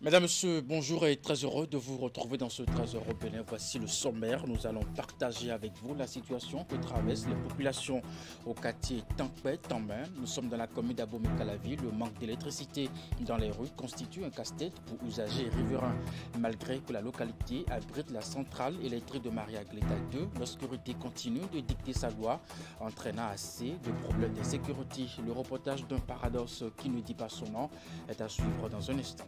Mesdames, Messieurs, bonjour et très heureux de vous retrouver dans ce 13 européen. Voici le sommaire. Nous allons partager avec vous la situation que traversent les populations au quartier Tampet-Tambin. Nous sommes dans la commune d'Abomey-Calavi. Le manque d'électricité dans les rues constitue un casse-tête pour usagers et riverains. Malgré que la localité abrite la centrale électrique de Maria Gleta 2, l'obscurité continue de dicter sa loi, entraînant assez de problèmes de sécurité. Le reportage d'un paradoxe qui ne dit pas son nom est à suivre dans un instant.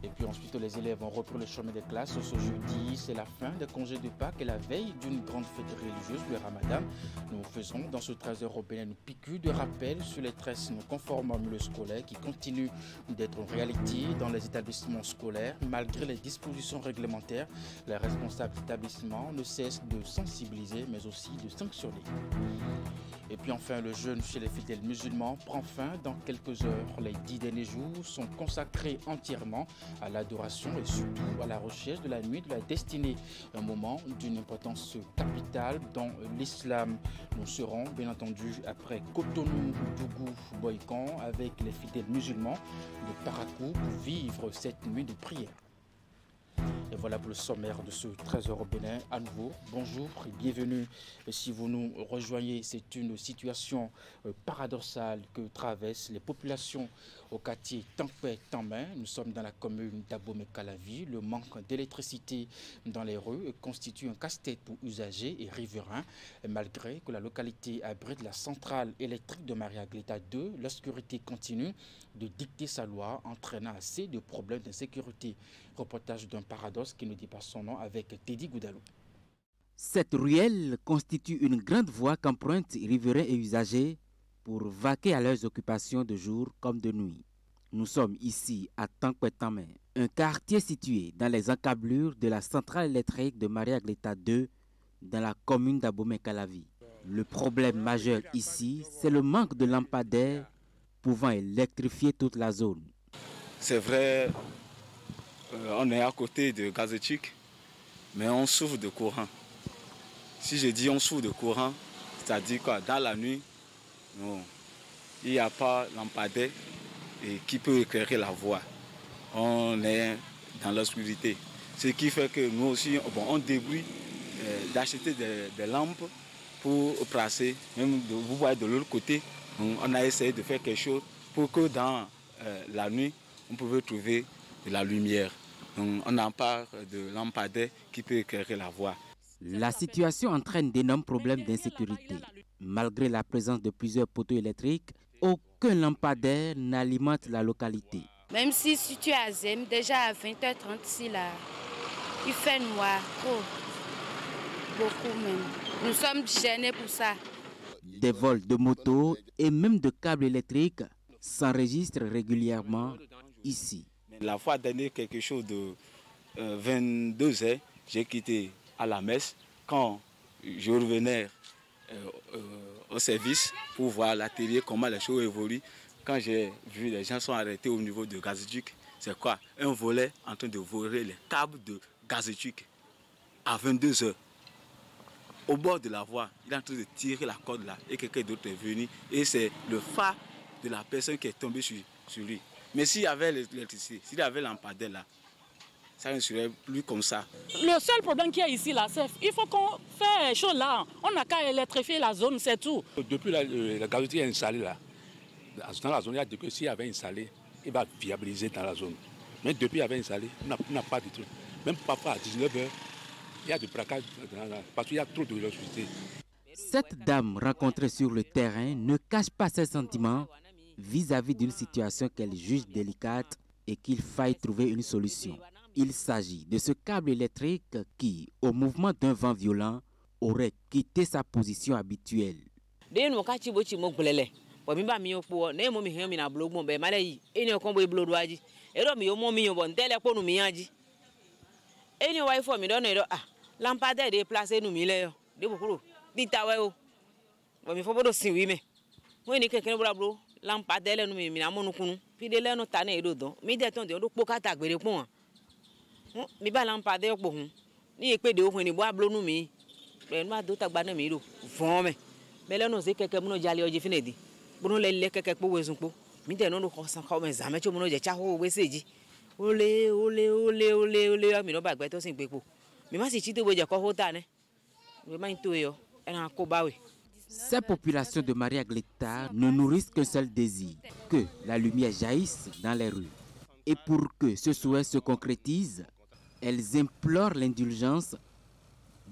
Et puis ensuite, les élèves ont repris le chemin des classes. Ce jeudi, c'est la fin des congés de Pâques et la veille d'une grande fête religieuse, le Ramadan. Nous faisons dans ce 13 européen une piqûre de rappel sur les tresses non conformes au milieu scolaire qui continuent d'être une réalité dans les établissements scolaires. Malgré les dispositions réglementaires, les responsables d'établissements ne cessent de sensibiliser mais aussi de sanctionner. Et puis enfin, le jeûne chez les fidèles musulmans prend fin dans quelques heures. Les 10 derniers jours sont consacrés entièrement à l'adoration et surtout à la recherche de la nuit de la destinée. Un moment d'une importance capitale dans l'islam. Nous serons bien entendu après Cotonou, Dougou, Boykan avec les fidèles musulmans de Parakou pour vivre cette nuit de prière. Et voilà pour le sommaire de ce 13 européen. À nouveau, bonjour et bienvenue. Et si vous nous rejoignez, c'est une situation paradoxale que traversent les populations au quartier Tampet-Tambin. Nous sommes dans la commune d'Abomey-Calavi. Le manque d'électricité dans les rues constitue un casse-tête pour usagers et riverains. Et malgré que la localité abrite la centrale électrique de Maria Gleta 2, l'obscurité continue de dicter sa loi, entraînant assez de problèmes d'insécurité. Reportage d'un paradoxe qui ne dit pas son nom avec Teddy Goudalou. Cette ruelle constitue une grande voie qu'empruntent riverains et usagers pour vaquer à leurs occupations de jour comme de nuit. Nous sommes ici à Tampet-Tambin, un quartier situé dans les encablures de la centrale électrique de Maria Gleta 2 dans la commune d'Abomey-Calavi. Le problème majeur ici, c'est le manque de lampadaires pouvant électrifier toute la zone. C'est vrai, on est à côté de Gazétique, mais on souffre de courant. Si je dis on souffre de courant, c'est-à-dire quoi, dans la nuit, non, il n'y a pas lampadaire qui peut éclairer la voie. On est dans l'obscurité. Ce qui fait que nous aussi, on débrouille d'acheter des lampes pour placer. Même vous voyez de l'autre côté, on a essayé de faire quelque chose pour que dans la nuit, on pouvait trouver de la lumière. Donc, on n'a pas de lampadaire qui peut éclairer la voie. La situation entraîne d'énormes problèmes d'insécurité. Malgré la présence de plusieurs poteaux électriques, aucun lampadaire n'alimente la localité. Même si tu es à Zem, déjà à 20h30 ici, là, il fait noir, trop, beaucoup même. Nous sommes gênés pour ça. Des vols de motos et même de câbles électriques s'enregistrent régulièrement ici. La fois dernière, quelque chose de 22h, j'ai quitté à la messe. Quand je revenais au service pour voir l'atelier, comment les choses évoluent, quand j'ai vu les gens sont arrêtés au niveau de Gazétique, c'est quoi? Un volet en train de voler les câbles de Gazétique à 22h. Au bord de la voie, il est en train de tirer la corde là et quelqu'un d'autre est venu et c'est le phare de la personne qui est tombée sur lui. Mais s'il y avait l'électricité, s'il y avait lampadaire là, ça ne serait plus comme ça. Le seul problème qu'il y a ici, là, c'est qu'il faut qu'on fasse chose là. On n'a qu'à électrifier la zone, c'est tout. Depuis la gazoterie est installée là, dans la zone, il y a dit que s'il y avait installé, il va viabiliser dans la zone. Mais depuis qu'il y avait installé, on n'a pas de truc. Même parfois à 19h, il y a du braquage parce qu'il y a trop de l'électricité. Cette dame rencontrée sur le terrain ne cache pas ses sentiments vis-à-vis d'une situation qu'elle juge délicate et qu'il faille trouver une solution. Il s'agit de ce câble électrique qui, au mouvement d'un vent violent, aurait quitté sa position habituelle. mi ba lampadaire po hun ni epe de ohun ni bo ablo nu mi be nu ado tagba na mi ro fon me be le no se keke mu no jale oje finedi bo no le keke po wezun po mi de no no ko san ko me za me cho mu no je cha ho we seji Olé, olé, olé, olé, olé, mais non, pas de c'est beaucoup. Mais moi, si tu te vois, j'ai encore autant, hein. Ces populations de Maria Gletta ne nourrissent qu'un seul désir, que la lumière jaillisse dans les rues. Et pour que ce souhait se concrétise, elles implorent l'indulgence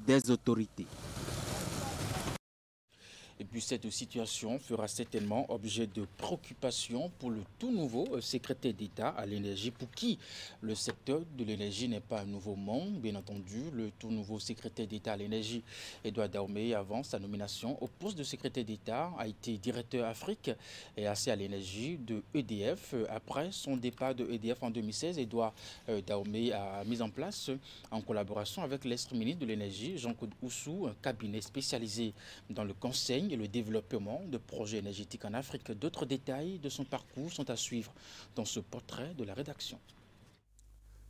des autorités. Et puis cette situation fera certainement objet de préoccupation pour le tout nouveau secrétaire d'État à l'énergie, pour qui le secteur de l'énergie n'est pas un nouveau monde. Bien entendu, le tout nouveau secrétaire d'État à l'énergie, Edouard Dahomey, avant sa nomination au poste de secrétaire d'État, a été directeur Afrique et assez à l'énergie de EDF. Après son départ de EDF en 2016, Edouard Dahomey a mis en place, en collaboration avec l'ex-ministre de l'énergie, Jean-Claude Oussou, un cabinet spécialisé dans le conseil et le développement de projets énergétiques en Afrique. D'autres détails de son parcours sont à suivre dans ce portrait de la rédaction.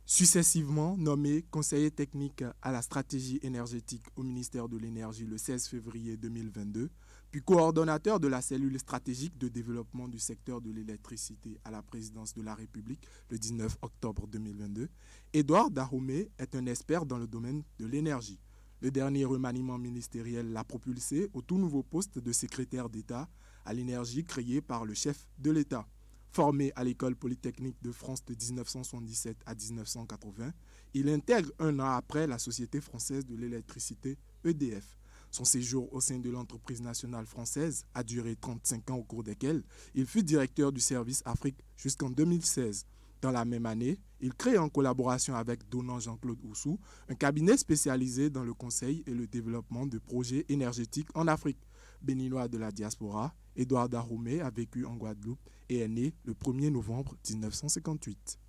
Successivement nommé conseiller technique à la stratégie énergétique au ministère de l'Énergie le 16 février 2022, puis coordonnateur de la cellule stratégique de développement du secteur de l'électricité à la présidence de la République le 19 octobre 2022, Edouard Dahomey est un expert dans le domaine de l'énergie. Le dernier remaniement ministériel l'a propulsé au tout nouveau poste de secrétaire d'État à l'énergie créé par le chef de l'État. Formé à l'École polytechnique de France de 1977 à 1980, il intègre un an après la Société française de l'électricité EDF. Son séjour au sein de l'entreprise nationale française a duré 35 ans au cours desquels il fut directeur du service Afrique jusqu'en 2016. Dans la même année, il crée en collaboration avec Donnant Jean-Claude Oussou un cabinet spécialisé dans le conseil et le développement de projets énergétiques en Afrique. Béninois de la diaspora, Edouard Dahomey a vécu en Guadeloupe et est né le 1er novembre 1958.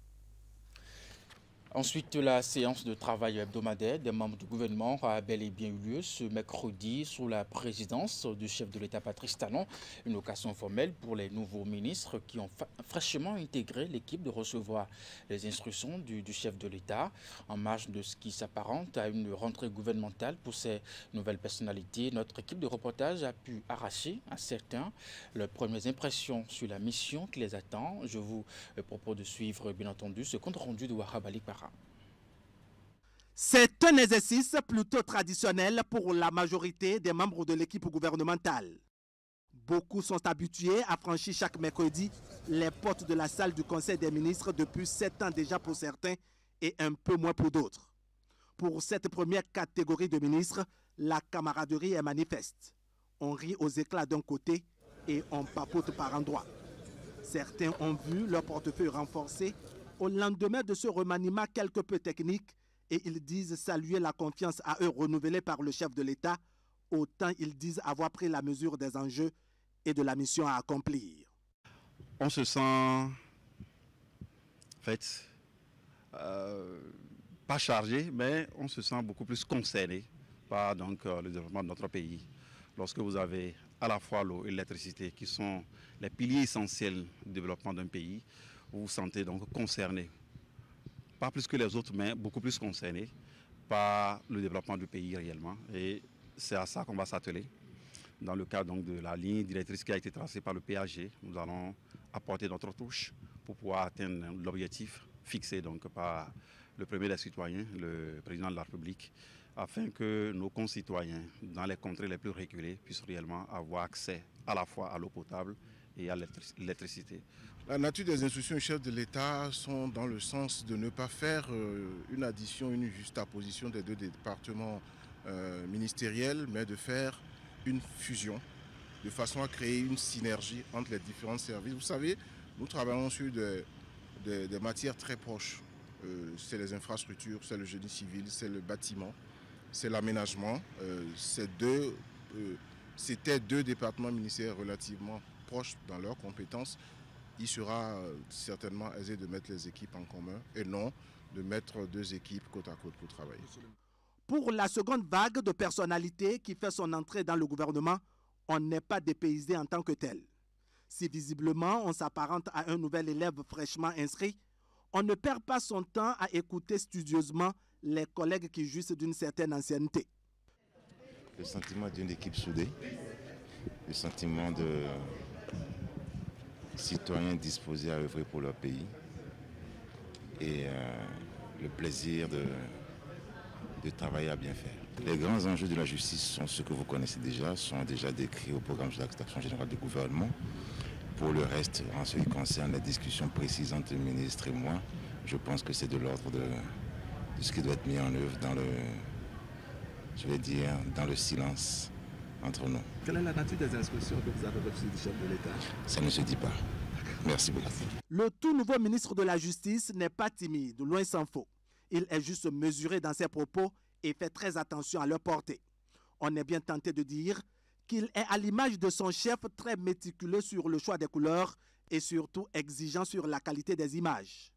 Ensuite, la séance de travail hebdomadaire des membres du gouvernement a bel et bien eu lieu ce mercredi sous la présidence du chef de l'État Patrice Talon. Une occasion formelle pour les nouveaux ministres qui ont fraîchement intégré l'équipe de recevoir les instructions du chef de l'État en marge de ce qui s'apparente à une rentrée gouvernementale pour ces nouvelles personnalités. Notre équipe de reportage a pu arracher à certains leurs premières impressions sur la mission qui les attend. Je vous propose de suivre, bien entendu, ce compte rendu de Wahab Ali Para. C'est un exercice plutôt traditionnel pour la majorité des membres de l'équipe gouvernementale. Beaucoup sont habitués à franchir chaque mercredi les portes de la salle du Conseil des ministres depuis 7 ans déjà pour certains et un peu moins pour d'autres. Pour cette première catégorie de ministres, la camaraderie est manifeste. On rit aux éclats d'un côté et on papote par endroits. Certains ont vu leur portefeuille renforcé au lendemain de ce remaniement quelque peu technique et ils disent saluer la confiance à eux renouvelée par le chef de l'État, autant ils disent avoir pris la mesure des enjeux et de la mission à accomplir. On se sent, en fait, pas chargé, mais on se sent beaucoup plus concerné par donc, le développement de notre pays. Lorsque vous avez à la fois l'eau et l'électricité, qui sont les piliers essentiels du développement d'un pays, vous vous sentez donc concerné. Pas plus que les autres, mais beaucoup plus concernés par le développement du pays réellement. Et c'est à ça qu'on va s'atteler. Dans le cadre donc de la ligne directrice qui a été tracée par le PAG, nous allons apporter notre touche pour pouvoir atteindre l'objectif fixé donc par le premier des citoyens, le président de la République, afin que nos concitoyens dans les contrées les plus reculées puissent réellement avoir accès à la fois à l'eau potable et à l'électricité. La nature des instructions du chef de l'État sont dans le sens de ne pas faire une addition, une juxtaposition des deux départements ministériels, mais de faire une fusion, de façon à créer une synergie entre les différents services. Vous savez, nous travaillons sur des matières très proches. C'est les infrastructures, c'est le génie civil, c'est le bâtiment, c'est l'aménagement. C'était deux départements ministériels relativement proches dans leurs compétences. Il sera certainement aisé de mettre les équipes en commun et non de mettre deux équipes côte à côte pour travailler. Pour la seconde vague de personnalités qui fait son entrée dans le gouvernement, on n'est pas dépaysé en tant que tel. Si visiblement on s'apparente à un nouvel élève fraîchement inscrit, on ne perd pas son temps à écouter studieusement les collègues qui jouissent d'une certaine ancienneté. Le sentiment d'une équipe soudée, le sentiment de citoyens disposés à œuvrer pour leur pays, et le plaisir de travailler à bien faire. Les grands enjeux de la justice sont ceux que vous connaissez déjà, sont déjà décrits au programme de l'action générale du gouvernement. Pour le reste, en ce qui concerne les discussions précises entre le ministre et moi, je pense que c'est de l'ordre de ce qui doit être mis en œuvre dans le silence entre nous. Quelle est la nature des instructions que vous avez reçues du chef de l'État? Ça ne se dit pas. Merci beaucoup. Le tout nouveau ministre de la Justice n'est pas timide, loin s'en faut. Il est juste mesuré dans ses propos et fait très attention à leur portée. On est bien tenté de dire qu'il est à l'image de son chef, très méticuleux sur le choix des couleurs et surtout exigeant sur la qualité des images.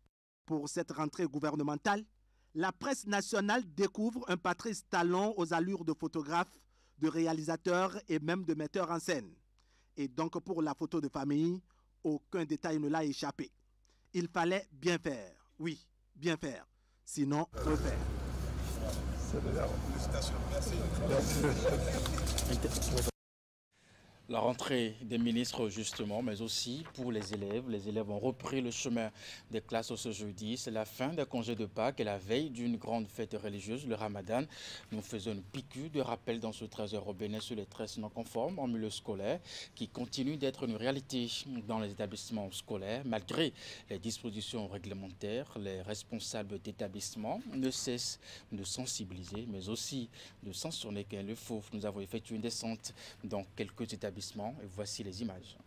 Pour cette rentrée gouvernementale, la presse nationale découvre un Patrice Talon aux allures de photographe, de réalisateur et même de metteur en scène. Et donc pour la photo de famille, aucun détail ne l'a échappé. Il fallait bien faire, oui, bien faire, sinon refaire. La rentrée des ministres justement, mais aussi pour les élèves. Les élèves ont repris le chemin des classes ce jeudi. C'est la fin des congés de Pâques et la veille d'une grande fête religieuse, le Ramadan. Nous faisons une piqûre de rappel dans ce 13h au Bénin sur les tresses non conformes en milieu scolaire qui continue d'être une réalité dans les établissements scolaires. Malgré les dispositions réglementaires, les responsables d'établissements ne cessent de sensibiliser, mais aussi de sanctionner quand il le faut. Nous avons effectué une descente dans quelques établissements. Et voici les images.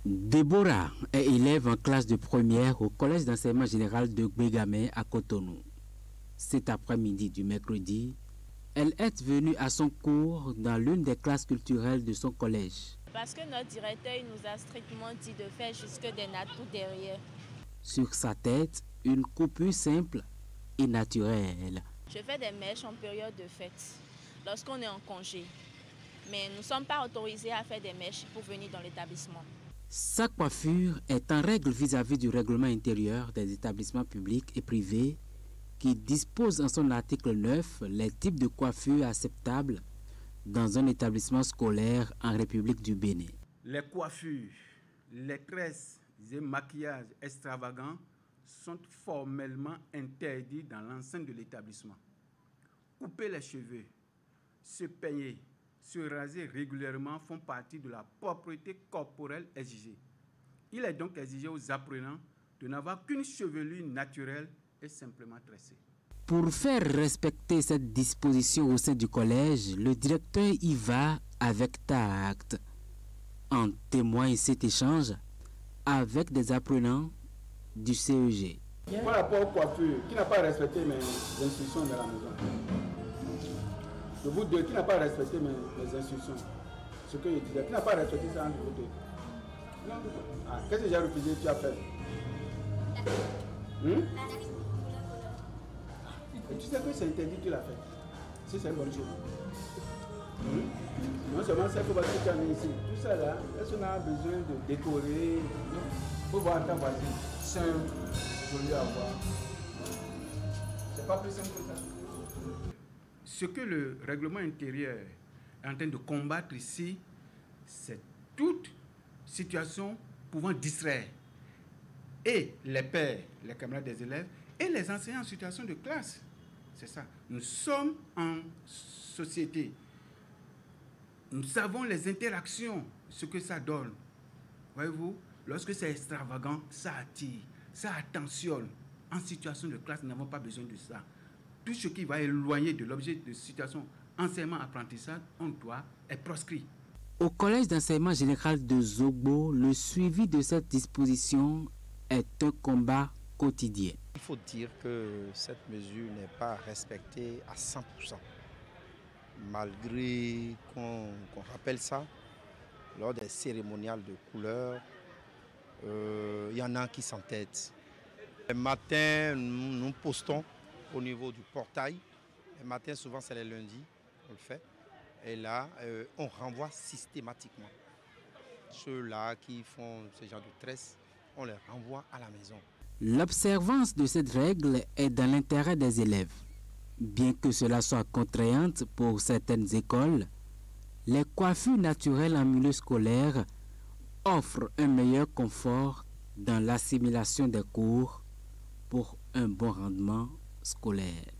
Déborah est élève en classe de première au collège d'enseignement général de Gbégamé à Cotonou. Cet après-midi du mercredi, elle est venue à son cours dans l'une des classes culturelles de son collège. Parce que notre directeur nous a strictement dit de faire jusque des natous derrière. Sur sa tête, une coupure simple et naturelle. Je fais des mèches en période de fête, lorsqu'on est en congé. Mais nous ne sommes pas autorisés à faire des mèches pour venir dans l'établissement. Sa coiffure est en règle vis-à-vis du règlement intérieur des établissements publics et privés qui dispose en son article 9 les types de coiffure acceptables dans un établissement scolaire en République du Bénin. Les coiffures, les tresses et maquillages extravagants sont formellement interdits dans l'enceinte de l'établissement. Couper les cheveux, se peigner, se raser régulièrement font partie de la propreté corporelle exigée. Il est donc exigé aux apprenants de n'avoir qu'une chevelure naturelle et simplement tressée. Pour faire respecter cette disposition au sein du collège, le directeur y va avec tact. En témoigne cet échange avec des apprenants du CEG. Par rapport aux coiffures, qui n'a pas respecté mes instructions de la maison? De vous deux, qui n'a pas respecté mes instructions? Ce que je disais, qui n'a pas respecté ça entre vous deux? Non. Ah, qu'est-ce que j'ai refusé, tu as fait? Et tu sais que c'est interdit, tu l'as fait. Si c'est une bonne chose. Non seulement c'est pour que tu en es ici. Tout ça là, est-ce qu'on a besoin de décorer? Il faut voir ta voisine. Simple, joli à voir. C'est pas plus simple que ça. Ce que le règlement intérieur est en train de combattre ici, c'est toute situation pouvant distraire et les pères, les camarades des élèves et les enseignants en situation de classe. C'est ça. Nous sommes en société. Nous savons les interactions, ce que ça donne. Voyez-vous, lorsque c'est extravagant, ça attire, ça attentionne. En situation de classe, nous n'avons pas besoin de ça. Tout ce qui va éloigner de l'objet de situation enseignement-apprentissage, est proscrit. Au collège d'enseignement général de Zogbo, le suivi de cette disposition est un combat quotidien. Il faut dire que cette mesure n'est pas respectée à 100%. Malgré qu'on rappelle ça, lors des cérémoniales de couleurs, il y en a qui s'entêtent. Le matin, nous postons au niveau du portail. Le matin, souvent c'est les lundis, on le fait. Et là, on renvoie systématiquement. Ceux-là qui font ce genre de tresse, on les renvoie à la maison. L'observance de cette règle est dans l'intérêt des élèves. Bien que cela soit contraignante pour certaines écoles, les coiffures naturelles en milieu scolaire offrent un meilleur confort dans l'assimilation des cours pour un bon rendement scolaire.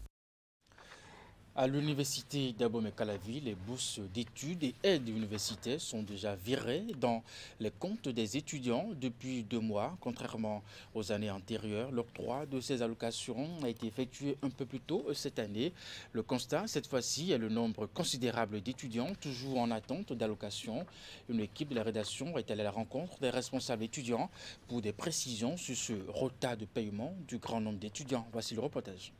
À l'université d'Abomey-Calavi, les bourses d'études et aides universitaires sont déjà virées dans les comptes des étudiants depuis 2 mois. Contrairement aux années antérieures, l'octroi de ces allocations a été effectué un peu plus tôt cette année. Le constat, cette fois-ci, est le nombre considérable d'étudiants toujours en attente d'allocations. Une équipe de la rédaction est allée à la rencontre des responsables étudiants pour des précisions sur ce retard de paiement du grand nombre d'étudiants. Voici le reportage.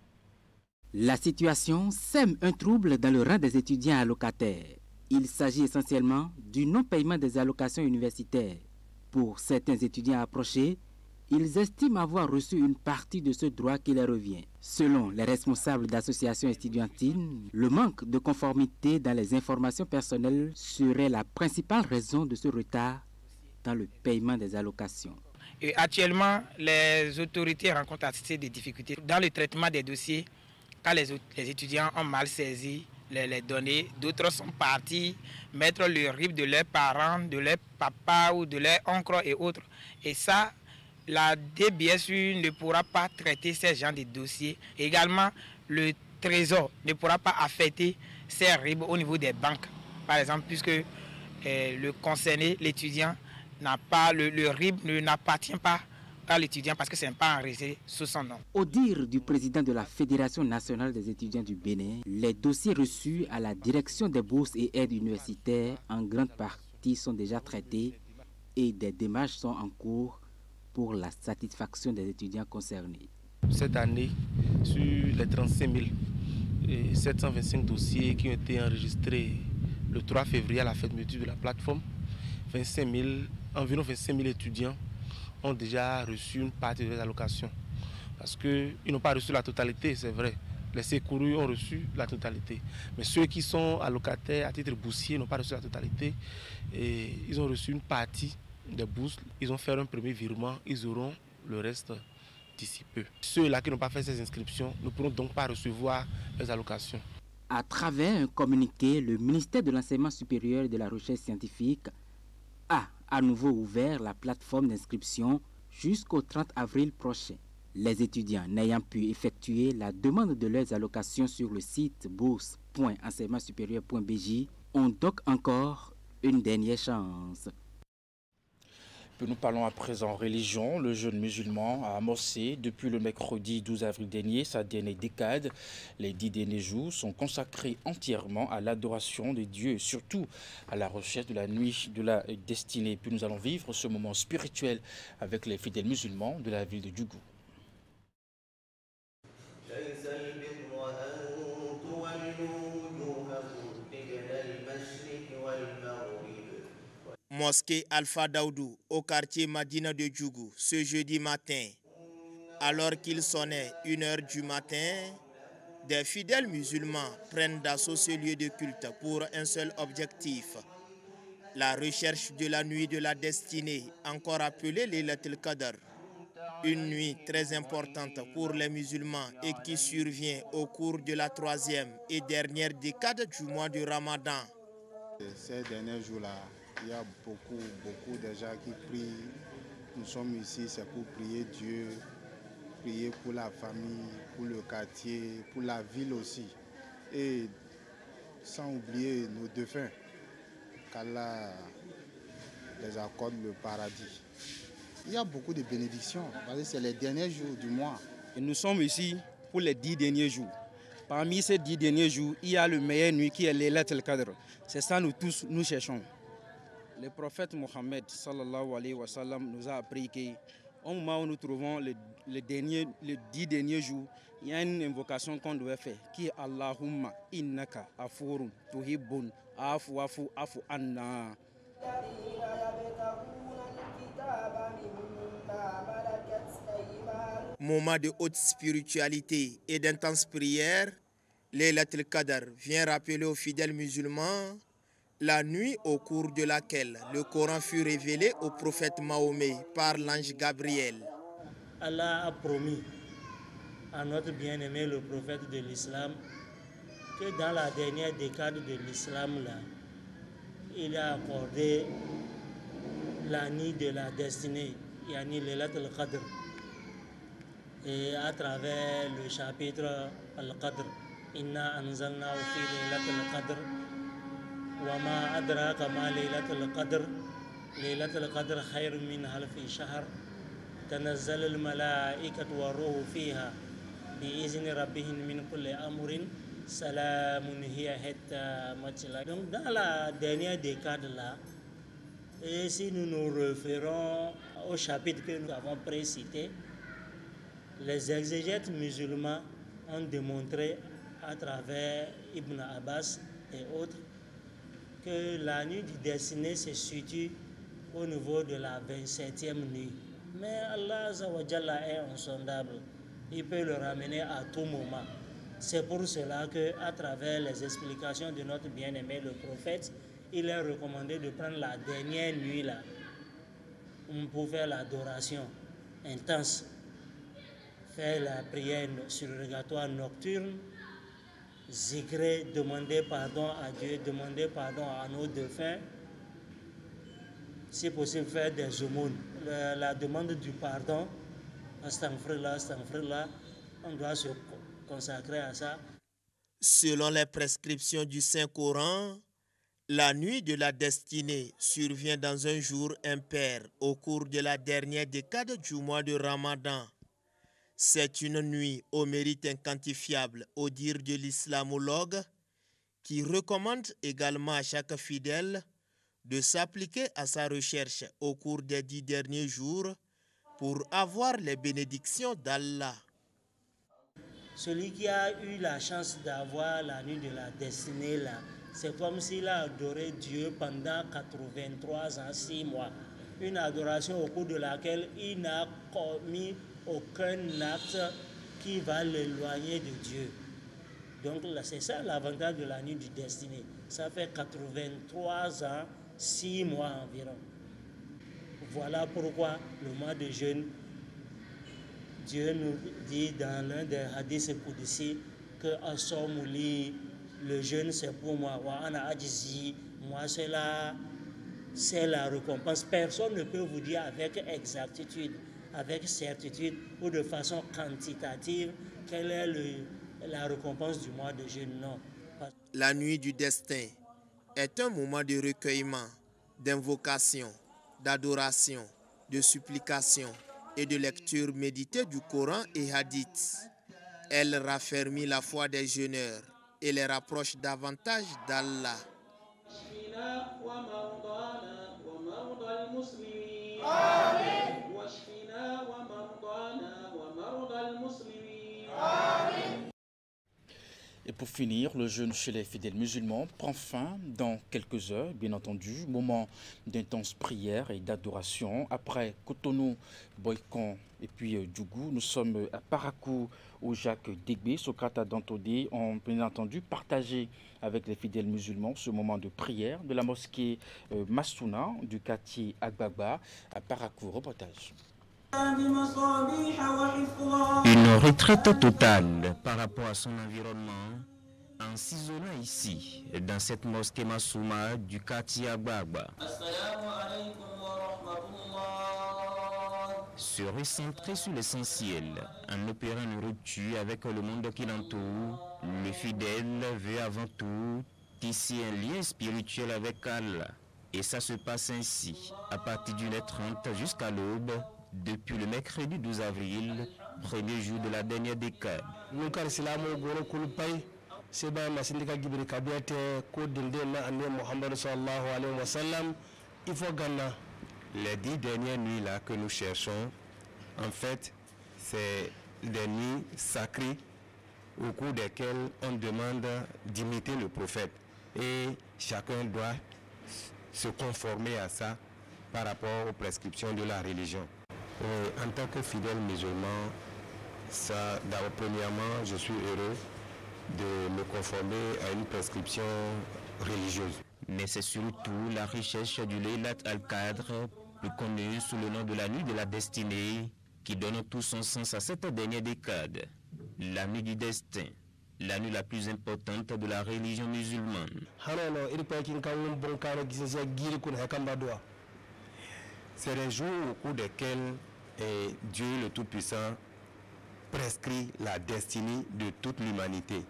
La situation sème un trouble dans le rang des étudiants allocataires. Il s'agit essentiellement du non-paiement des allocations universitaires. Pour certains étudiants approchés, ils estiment avoir reçu une partie de ce droit qui leur revient. Selon les responsables d'associations estudiantines, le manque de conformité dans les informations personnelles serait la principale raison de ce retard dans le paiement des allocations. Et actuellement, les autorités rencontrent assez de difficultés dans le traitement des dossiers. Quand les étudiants ont mal saisi les données, d'autres sont partis mettre le RIB de leurs parents, de leurs papas ou de leurs oncles et autres. Et ça, la DBSU ne pourra pas traiter ces genres de dossiers. Également, le Trésor ne pourra pas affecter ces RIB au niveau des banques. Par exemple, puisque le concerné, l'étudiant, n'a pas le RIB n'appartient pas à l'étudiant parce que ce n'est pas enregistré sous son nom. Au dire du président de la Fédération nationale des étudiants du Bénin, les dossiers reçus à la direction des bourses et aides universitaires en grande partie sont déjà traités et des démarches sont en cours pour la satisfaction des étudiants concernés. Cette année, sur les 35 725 dossiers qui ont été enregistrés le 3 février à la fermeture de la plateforme, environ 25 000 étudiants ont déjà reçu une partie des allocations. Parce qu'ils n'ont pas reçu la totalité, c'est vrai. Les secourus ont reçu la totalité. Mais ceux qui sont allocataires à titre boursier n'ont pas reçu la totalité. Et ils ont reçu une partie des bourses. Ils ont fait un premier virement. Ils auront le reste d'ici peu. Ceux-là qui n'ont pas fait ces inscriptions ne pourront donc pas recevoir les allocations. À travers un communiqué, le ministère de l'Enseignement supérieur et de la Recherche scientifique a à nouveau ouvert la plateforme d'inscription jusqu'au 30 avril prochain. Les étudiants n'ayant pu effectuer la demande de leurs allocations sur le site bourse.enseignementsupérieur.bj ont donc encore une dernière chance. Puis nous parlons à présent religion. Le jeûne musulman a amorcé depuis le mercredi 12 avril dernier sa dernière décade. Les 10 derniers jours sont consacrés entièrement à l'adoration de Dieu et surtout à la recherche de la nuit de la destinée. Puis nous allons vivre ce moment spirituel avec les fidèles musulmans de la ville de Djougou. Mosquée Alpha Daoudou au quartier Madina de Djougou ce jeudi matin. Alors qu'il sonnait 1h du matin, des fidèles musulmans prennent d'assaut ce lieu de culte pour un seul objectif, la recherche de la nuit de la destinée, encore appelée Laylatul Qadr. Une nuit très importante pour les musulmans et qui survient au cours de la 3e et dernière décade du mois de Ramadan. Ces derniers jours-là, il y a beaucoup de gens qui prient. Nous sommes ici, c'est pour prier Dieu, prier pour la famille, pour le quartier, pour la ville aussi. Et sans oublier nos défunts, qu'Allah les accorde le paradis. Il y a beaucoup de bénédictions, parce que c'est les derniers jours du mois. Et nous sommes ici pour les 10 derniers jours. Parmi ces 10 derniers jours, il y a le meilleur nuit qui est Laylatul Qadr. C'est ça nous tous, nous cherchons. Le prophète Mohammed sallallahu alayhi wa sallam nous a appris qu'au moment où nous trouvons les 10 derniers jours, il y a une invocation qu'on doit faire qui est Allahumma innaka afurun tuhibbun afu anna. Moment de haute spiritualité et d'intense prière, Laylatul Qadr vient rappeler aux fidèles musulmans la nuit au cours de laquelle le Coran fut révélé au prophète Mahomet par l'ange Gabriel. Allah a promis à notre bien-aimé le prophète de l'islam que dans la dernière décade de l'islam, il a accordé la nuit de la destinée, yani Laylatul Qadr. et à travers le chapitre Al-Qadr, Inna anzalnahu fi laylatil qadr wa ma adraka ma laylatul qadr laylatul qadr khayrun min alfi shahr tanazzalul malaikatu war-ruhu fiha bi-izni rabbihim min kulli amrin salamun hiya hatta matla'il. Donc dans la dernière décade là, et si nous nous référons au chapitre que nous avons précité, les exégètes musulmans ont démontré à travers Ibn Abbas et autres que la nuit du destiné se situe au niveau de la 27e nuit. Mais Allah Azawajalla est insondable. Il peut le ramener à tout moment. C'est pour cela qu'à travers les explications de notre bien-aimé le prophète, il est recommandé de prendre la dernière nuit là pour faire l'adoration intense, faire la prière surrogatoire nocturne, zikrer, demander pardon à Dieu, demander pardon à nos défunts, si possible faire des aumônes. La demande du pardon, astaghfirullah, astaghfirullah, on doit se consacrer à ça. Selon les prescriptions du Saint-Coran, la nuit de la destinée survient dans un jour impair au cours de la dernière décade du mois de Ramadan. C'est une nuit au mérite inquantifiable au dire de l'islamologue qui recommande également à chaque fidèle de s'appliquer à sa recherche au cours des 10 derniers jours pour avoir les bénédictions d'Allah. Celui qui a eu la chance d'avoir la nuit de la destinée là, c'est comme s'il a adoré Dieu pendant 83 ans, 6 mois. Une adoration au cours de laquelle il n'a commis aucun acte qui va l'éloigner de Dieu. Donc c'est ça l'avantage de la nuit du destiné. Ça fait 83 ans, 6 mois environ. Voilà pourquoi le mois de jeûne, Dieu nous dit dans l'un des hadiths qudsi que le jeûne c'est pour moi. Moi c'est la récompense. Personne ne peut vous dire avec exactitude, avec certitude ou de façon quantitative quelle est la récompense du mois de jeûne. Non. La nuit du destin est un moment de recueillement, d'invocation, d'adoration, de supplication et de lecture méditée du Coran et Hadith. Elle raffermit la foi des jeûneurs et les rapproche davantage d'Allah. Et pour finir, le jeûne chez les fidèles musulmans prend fin dans quelques heures, bien entendu. Moment d'intense prière et d'adoration. Après Cotonou, Boycon et puis Djougou, nous sommes à Parakou, où Jacques Dégbé, Socrate Dantodé ont bien entendu partagé avec les fidèles musulmans ce moment de prière de la mosquée Massouna du quartier Agbagba à Parakou. Reportage. Une retraite totale par rapport à son environnement en s'isolant ici, dans cette mosquée Massouma du quartier Agbagba. Se recentrer sur l'essentiel en opérant une rupture avec le monde qui l'entoure, le fidèle veut avant tout tisser un lien spirituel avec Allah. Et ça se passe ainsi, à partir d'une 30 jusqu'à l'aube, depuis le mercredi 12 avril, premier jour de la dernière décade. Les 10 dernières nuits là que nous cherchons, en fait, c'est des nuits sacrées au cours desquelles on demande d'imiter le prophète. Et chacun doit se conformer à ça par rapport aux prescriptions de la religion. En tant que fidèle musulman, premièrement, je suis heureux de me conformer à une prescription religieuse. Mais c'est surtout la recherche du Laylat al-Qadr, plus connu sous le nom de la nuit de la destinée, qui donne tout son sens à cette dernière décade. La nuit du destin, la nuit la plus importante de la religion musulmane. C'est les jours au cours desquels Dieu le Tout-Puissant prescrit la destinée de toute l'humanité.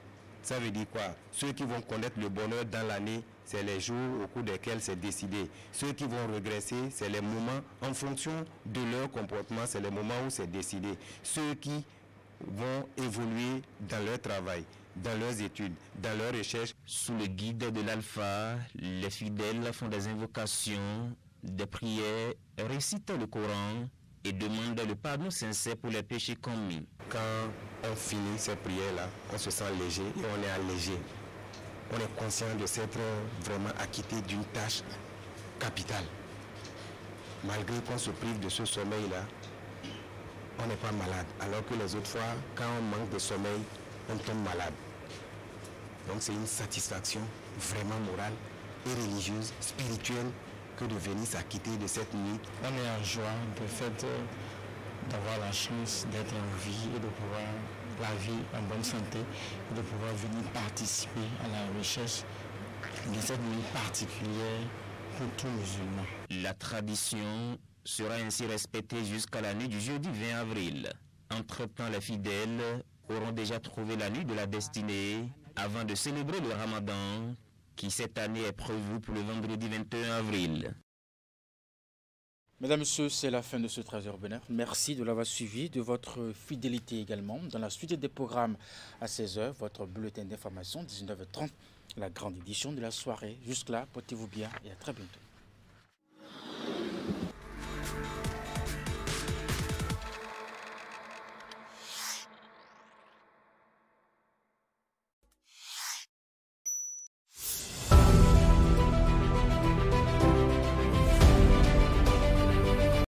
Ça veut dire quoi? Ceux qui vont connaître le bonheur dans l'année, c'est les jours au cours desquels c'est décidé. Ceux qui vont régresser, c'est les moments, en fonction de leur comportement, c'est les moments où c'est décidé. Ceux qui vont évoluer dans leur travail, dans leurs études, dans leurs recherches. Sous le guide de l'Alpha, les fidèles font des invocations, des prières, récitent le Coran et demandent le pardon sincère pour les péchés commis. Quand on finit ces prières-là, on se sent léger et on est allégé. On est conscient de s'être vraiment acquitté d'une tâche capitale. Malgré qu'on se prive de ce sommeil-là, on n'est pas malade. Alors que les autres fois, quand on manque de sommeil, on tombe malade. Donc c'est une satisfaction vraiment morale et religieuse, spirituelle, que de venir s'acquitter de cette nuit. On est en joie de fait d'avoir la chance d'être en vie et de pouvoir la vie en bonne santé et de pouvoir venir participer à la recherche de cette nuit particulière pour tout musulman. La tradition sera ainsi respectée jusqu'à la nuit du jeudi 20 avril. Entre-temps, les fidèles auront déjà trouvé la nuit de la destinée avant de célébrer le Ramadan qui cette année est prévu pour le vendredi 21 avril. Mesdames, Messieurs, c'est la fin de ce 13h Bénin. Merci de l'avoir suivi, de votre fidélité également. Dans la suite des programmes à 16h, votre bulletin d'information, 19h30, la grande édition de la soirée. Jusque-là, portez-vous bien et à très bientôt.